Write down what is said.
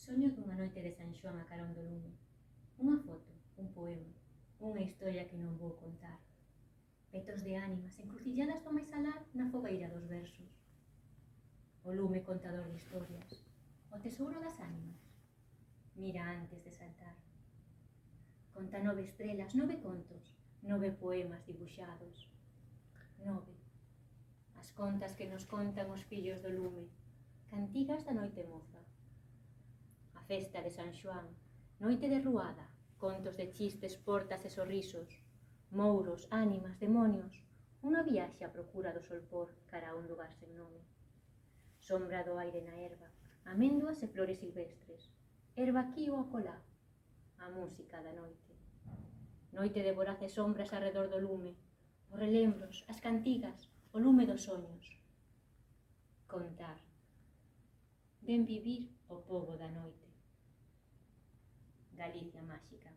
Soño dunha noite de San Xoán a carón do lume. Unha foto, un poema, unha historia que non vou contar. Petos de ánimas, encrucilladas do máis alá na fogueira dos versos. O lume contador de historias, o tesouro das ánimas. Mira antes de saltar. Conta 9 estrelas, 9 contos, 9 poemas dibuixados. 9. As contas que nos contan os fillos do lume, cantigas da noite moza. A festa de San Xoán, noite de ruada, contos de chistes, portas e sorrisos, mouros, ánimas, demonios, unha viaxe a procura do solpor cara a un lugar sen nome. Sombra do aire na erva, améndoas e flores silvestres, erva aquí ou acolá, a música da noite. Noite de voraces sombras arredor do lume, os relembros, as cantigas, o lume dos soños. Contar. Ven vivir o pobo da noite. Galicia máxica.